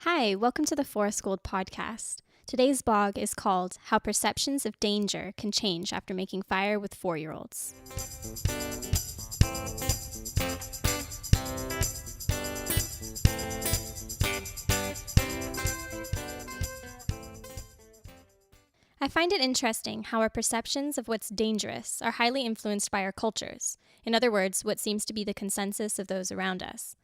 Hi, welcome to the Forest Gold podcast. Today's blog is called How Perceptions of Danger Can Change After Making Fire with 4-Year-Olds. I find it interesting how our perceptions of what's dangerous are highly influenced by our cultures. In other words, what seems to be the consensus of those around us.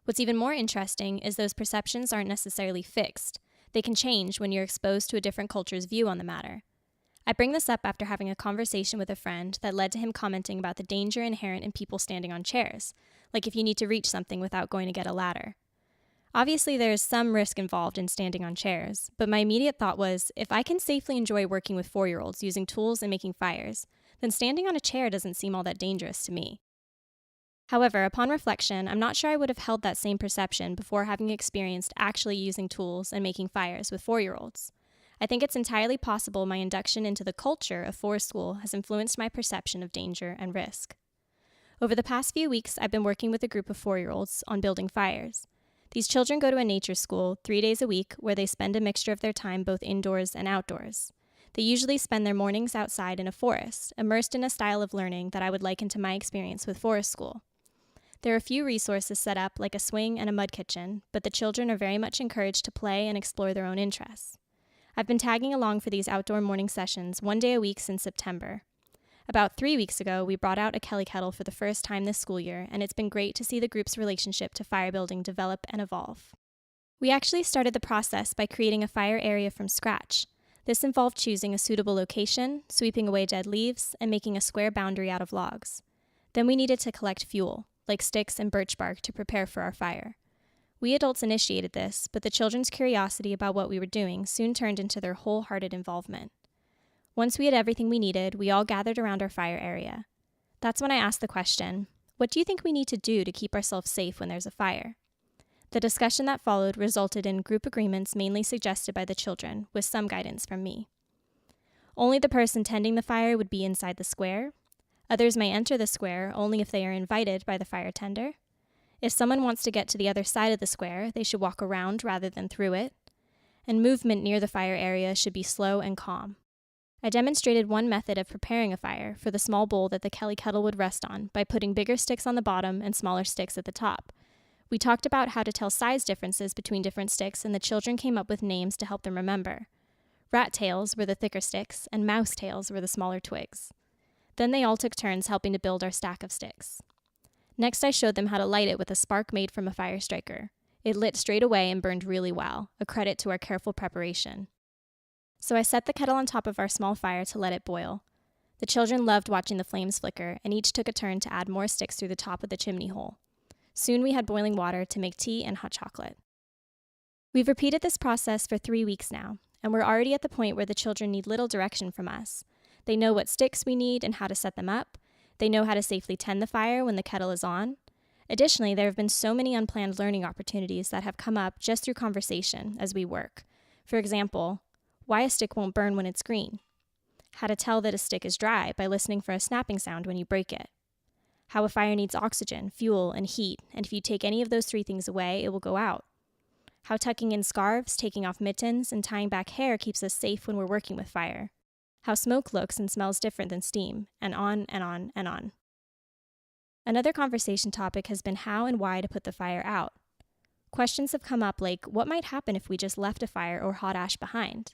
What's even more interesting is those perceptions aren't necessarily fixed. They can change when you're exposed to a different culture's view on the matter. I bring this up after having a conversation with a friend that led to him commenting about the danger inherent in people standing on chairs, like if you need to reach something without going to get a ladder. Obviously, there is some risk involved in standing on chairs, but my immediate thought was, if I can safely enjoy working with 4-year-olds using tools and making fires, then standing on a chair doesn't seem all that dangerous to me. However, upon reflection, I'm not sure I would have held that same perception before having experienced actually using tools and making fires with 4-year-olds. I think it's entirely possible my induction into the culture of forest school has influenced my perception of danger and risk. Over the past few weeks, I've been working with a group of 4-year-olds on building fires. These children go to a nature school 3 days a week where they spend a mixture of their time both indoors and outdoors. They usually spend their mornings outside in a forest, immersed in a style of learning that I would liken to my experience with forest school. There are a few resources set up, like a swing and a mud kitchen, but the children are very much encouraged to play and explore their own interests. I've been tagging along for these outdoor morning sessions 1 day a week since September. About 3 weeks ago, we brought out a Kelly kettle for the first time this school year, and it's been great to see the group's relationship to fire building develop and evolve. We actually started the process by creating a fire area from scratch. This involved choosing a suitable location, sweeping away dead leaves, and making a square boundary out of logs. Then we needed to collect fuel, like sticks and birch bark, to prepare for our fire. We adults initiated this, but the children's curiosity about what we were doing soon turned into their wholehearted involvement. Once we had everything we needed, we all gathered around our fire area. That's when I asked the question, what do you think we need to do to keep ourselves safe when there's a fire? The discussion that followed resulted in group agreements mainly suggested by the children, with some guidance from me. Only the person tending the fire would be inside the square. Others may enter the square only if they are invited by the fire tender. If someone wants to get to the other side of the square, they should walk around rather than through it. And movement near the fire area should be slow and calm. I demonstrated one method of preparing a fire for the small bowl that the Kelly kettle would rest on by putting bigger sticks on the bottom and smaller sticks at the top. We talked about how to tell size differences between different sticks, and the children came up with names to help them remember. Rat tails were the thicker sticks, and mouse tails were the smaller twigs. Then they all took turns helping to build our stack of sticks. Next, I showed them how to light it with a spark made from a fire striker. It lit straight away and burned really well, a credit to our careful preparation. So I set the kettle on top of our small fire to let it boil. The children loved watching the flames flicker, and each took a turn to add more sticks through the top of the chimney hole. Soon we had boiling water to make tea and hot chocolate. We've repeated this process for 3 weeks now, and we're already at the point where the children need little direction from us. They know what sticks we need and how to set them up. They know how to safely tend the fire when the kettle is on. Additionally, there have been so many unplanned learning opportunities that have come up just through conversation as we work. For example, why a stick won't burn when it's green. How to tell that a stick is dry by listening for a snapping sound when you break it. How a fire needs oxygen, fuel, and heat, and if you take any of those 3 things away, it will go out. How tucking in scarves, taking off mittens, and tying back hair keeps us safe when we're working with fire. How smoke looks and smells different than steam, and on and on and on. Another conversation topic has been how and why to put the fire out. Questions have come up like, what might happen if we just left a fire or hot ash behind?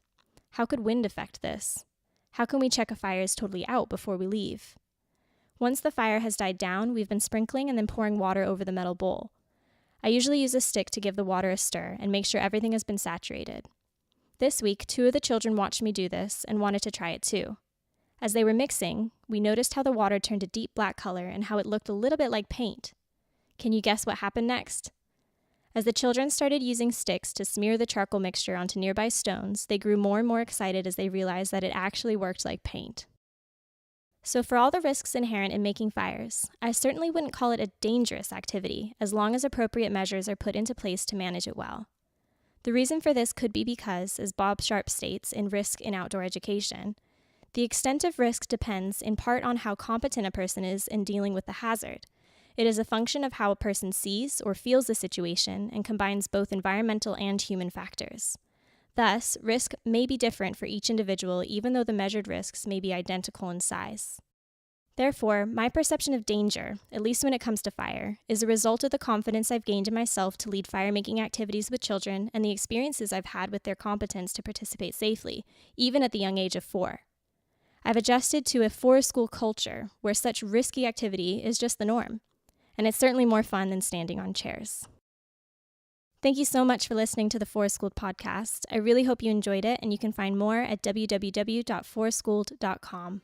How could wind affect this? How can we check a fire is totally out before we leave? Once the fire has died down, we've been sprinkling and then pouring water over the metal bowl. I usually use a stick to give the water a stir and make sure everything has been saturated. This week, 2 of the children watched me do this and wanted to try it too. As they were mixing, we noticed how the water turned a deep black color and how it looked a little bit like paint. Can you guess what happened next? As the children started using sticks to smear the charcoal mixture onto nearby stones, they grew more and more excited as they realized that it actually worked like paint. So for all the risks inherent in making fires, I certainly wouldn't call it a dangerous activity as long as appropriate measures are put into place to manage it well. The reason for this could be because, as Bob Sharp states in Risk in Outdoor Education, the extent of risk depends in part on how competent a person is in dealing with the hazard. It is a function of how a person sees or feels the situation and combines both environmental and human factors. Thus, risk may be different for each individual even though the measured risks may be identical in size. Therefore, my perception of danger, at least when it comes to fire, is a result of the confidence I've gained in myself to lead fire-making activities with children and the experiences I've had with their competence to participate safely, even at the young age of 4. I've adjusted to a forest school culture where such risky activity is just the norm, and it's certainly more fun than standing on chairs. Thank you so much for listening to the Forest Schooled podcast. I really hope you enjoyed it, and you can find more at www.forestschooled.com.